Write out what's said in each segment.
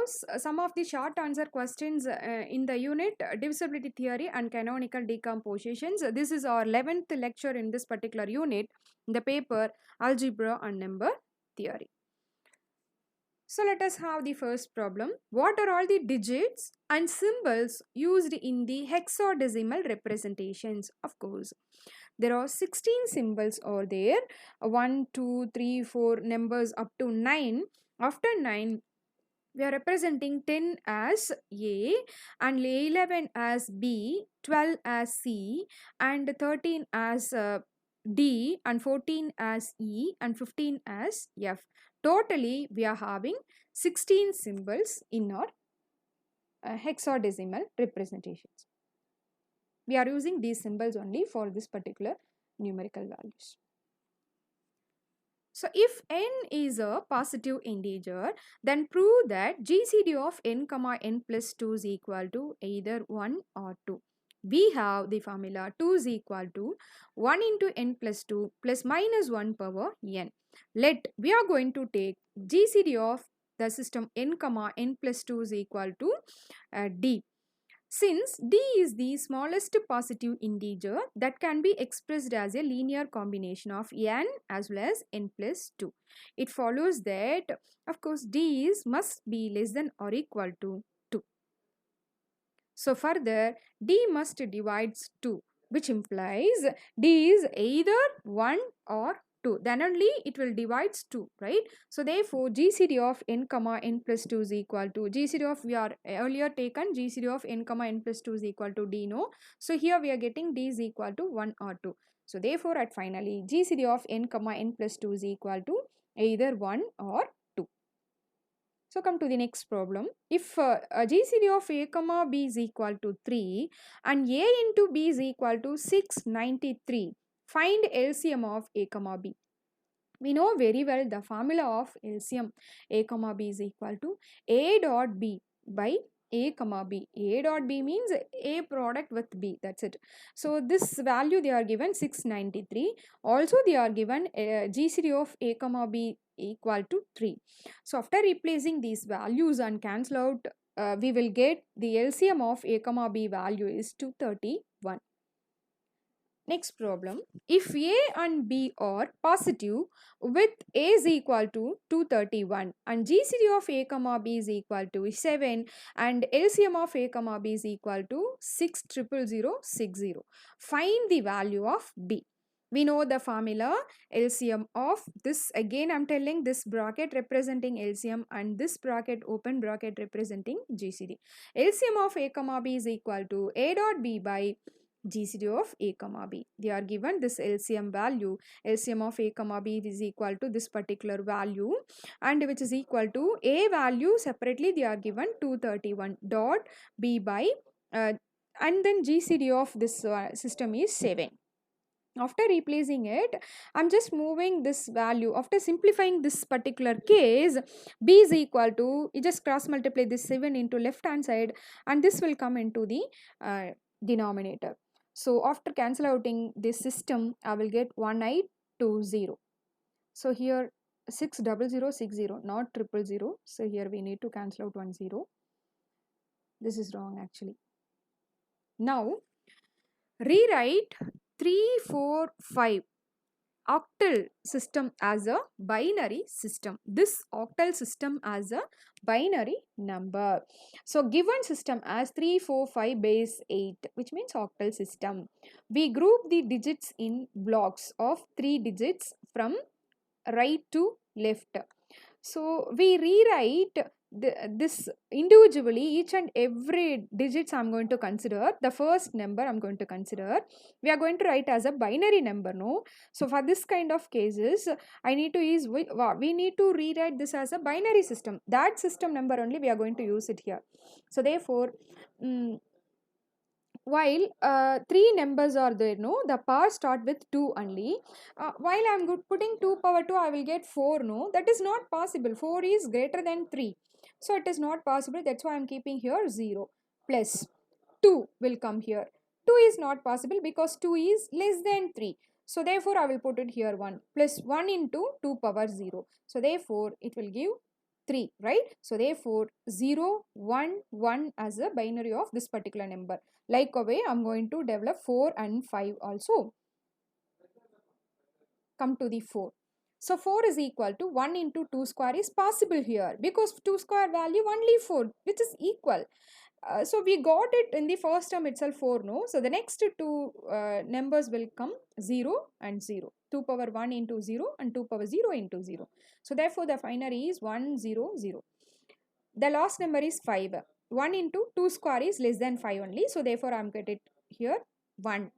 some of the short answer questions in the unit divisibility theory and canonical decompositions. This is our 11th lecture in this particular unit in the paper algebra and number theory. So let us have the first problem. What are all the digits and symbols used in the hexadecimal representations? Of course, there are 16 symbols over there. 1, 2, 3, 4 numbers up to 9. After 9, we are representing 10 as A and 11 as B, 12 as C and 13 as D and 14 as E and 15 as F. Totally we are having 16 symbols in our hexadecimal representations. We are using these symbols only for this particular numerical values. So if n is a positive integer, then prove that GCD of n comma n plus 2 is equal to either 1 or 2. We have the formula 2 is equal to 1 into n plus 2 plus minus 1 power n. We are going to take GCD of the system n comma n plus 2 is equal to d. Since d is the smallest positive integer that can be expressed as a linear combination of n as well as n plus 2, it follows that of course d must be less than or equal to 2. So further d must divides 2, which implies d is either 1 or 2, then only it will divides 2, right? So therefore GCD of n comma n plus 2 is equal to GCD of, we are earlier taken GCD of n comma n plus 2 is equal to d, no? So here we are getting d is equal to 1 or 2. So therefore at finally GCD of n comma n plus 2 is equal to either 1 or 2. So come to the next problem. If GCD of a comma b is equal to 3 and a into b is equal to 693, find LCM of a comma b. We know very well the formula of LCM a comma b is equal to a dot b by a comma b. A dot b means a product with b, that's it. So this value they are given 693. Also they are given GCD of a comma b equal to 3. So after replacing these values and cancel out, we will get the LCM of a comma b value is 231. Next problem. If a and b are positive with a is equal to 231 and GCD of a comma b is equal to 7 and LCM of a comma b is equal to 60060, find the value of b. We know the formula LCM of this, again I am telling, this bracket representing LCM and this bracket open bracket representing GCD. LCM of a comma b is equal to a dot b by GCD of a comma b. They are given this LCM value. LCM of a comma b is equal to this particular value and which is equal to a value separately they are given 231 dot b by and then GCD of this system is 7. After replacing it, I'm just moving this value. After simplifying this particular case, b is equal to, you just cross multiply this 7 into left hand side and this will come into the denominator. So after cancel outing this system, I will get 1820. So here 60060, not 000. So here we need to cancel out 10. This is wrong actually. Now rewrite 345 octal system as a binary system. This octal system as a binary number. So given system as 345 base 8, which means octal system. We group the digits in blocks of 3 digits from right to left. So we rewrite this individually, each and every digits I'm going to consider. The first number I'm going to consider, we are going to write as a binary number, no? So for this kind of cases, I need to use, we need to rewrite this as a binary system. That system number only we are going to use it here. So therefore, while 3 numbers are there, no, the power start with 2 only. While I am putting 2 power 2, I will get 4, no, that is not possible. 4 is greater than 3, so it is not possible. That's why I am keeping here 0. Plus 2 will come here. 2 is not possible because 2 is less than 3. So therefore I will put it here 1 plus 1 into 2 power 0. So therefore it will give 3, right? So therefore 0, 1, 1 as a binary of this particular number. Like a way I'm going to develop 4 and 5 also. Come to the 4. So 4 is equal to 1 into 2 square is possible here because 2 square value only 4, which is equal. So we got it in the first term itself 4, no? So the next two numbers will come 0 and 0. 2 power 1 into 0 and 2 power 0 into 0. So therefore the finary is 1, 0, 0. The last number is 5. 1 into 2 square is less than 5 only. So therefore I am getting it here 1.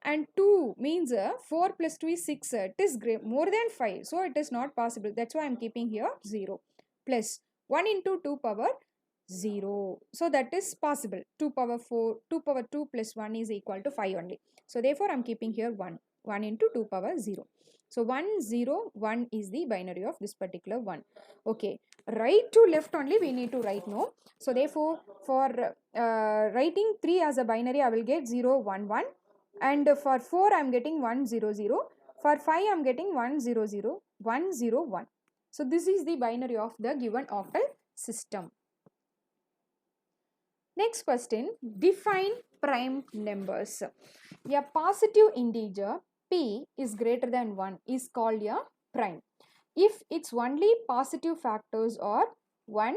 And 2 means 4 plus 2 is 6. It is more than 5. So it is not possible. That's why I am keeping here 0. Plus 1 into 2 power 0. So that is possible. 2 power 4, 2 power 2 plus 1 is equal to 5 only. So therefore I am keeping here 1. 1 into 2 power 0. So 1, 0, 1 is the binary of this particular one. Okay. Right to left only we need to write no. So therefore for writing 3 as a binary I will get 0, 1, 1. And for 4 I am getting 1, 0, 0. For 5 I am getting 1, 0, 0, 1, 0, 1. So this is the binary of the given octal system. Next question, define prime numbers. A positive integer p is greater than 1 is called a prime if its only positive factors are 1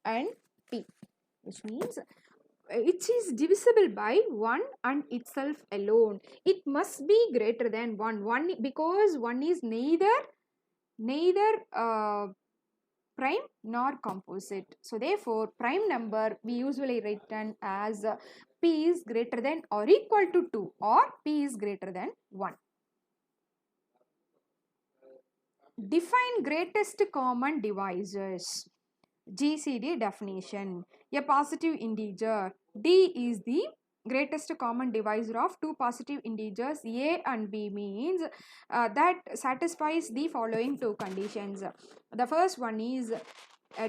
and p, which means it is divisible by 1 and itself alone. It must be greater than 1 because 1 is neither prime nor composite. So therefore prime number we usually written as p is greater than or equal to 2 or p is greater than 1. Define greatest common divisors. GCD definition. A positive integer d is the greatest common divisor of two positive integers a and b means that satisfies the following two conditions. The first one is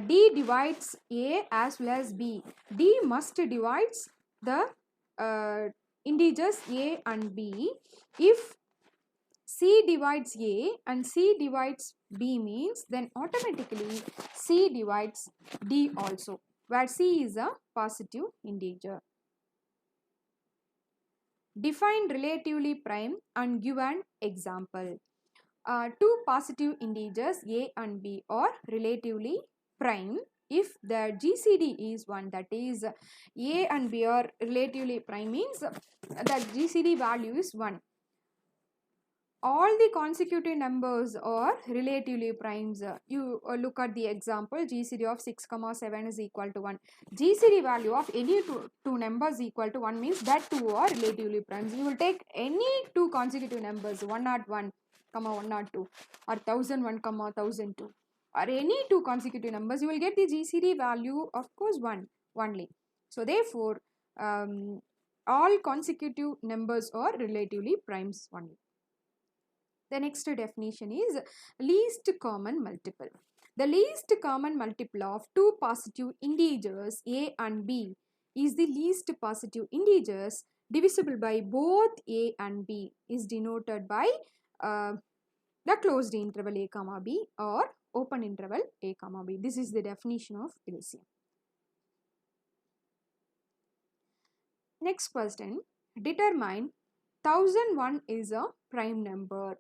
d divides a as well as b. D must divides the integers a and b. If C divides A and C divides B means then automatically C divides D also, where C is a positive integer. Define relatively prime and give an example. Two positive integers A and B are relatively prime if the GCD is 1, that is A and B are relatively prime means that GCD value is 1. All the consecutive numbers are relatively primes. You look at the example, GCD of 6, 7 is equal to 1. GCD value of any two numbers equal to 1 means that two are relatively primes. You will take any two consecutive numbers, 101, 102 or 1001, 1002 or any two consecutive numbers, you will get the GCD value of course 1 only. So therefore, all consecutive numbers are relatively primes only. The next definition is least common multiple. The least common multiple of two positive integers a and b is the least positive integers divisible by both a and b is denoted by the closed interval a comma b or open interval a comma b. This is the definition of LCM. Next question, determine 1001 is a prime number.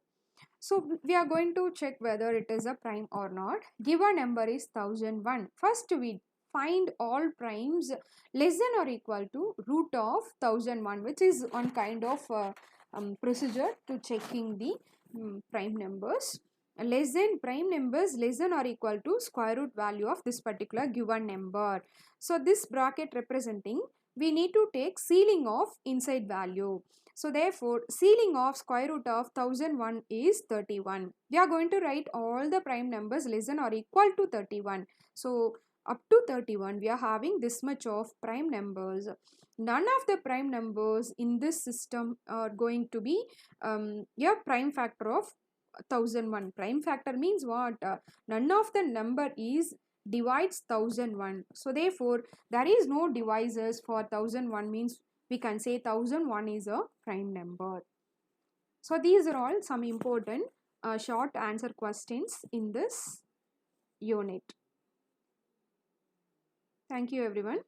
So we are going to check whether it is a prime or not. Given number is 1001. First we find all primes less than or equal to root of 1001, which is one kind of procedure to checking the prime numbers. Less than prime numbers less than or equal to square root value of this particular given number. So this bracket representing we need to take ceiling of inside value. So therefore, ceiling of square root of 1001 is 31. We are going to write all the prime numbers less than or equal to 31. So up to 31 we are having this much of prime numbers. None of the prime numbers in this system are going to be a prime factor of 1001. Prime factor means what? None of the number is divides 1001. So therefore, there is no divisors for 1001 means we can say 1001 is a prime number. So these are all some important short answer questions in this unit. Thank you everyone.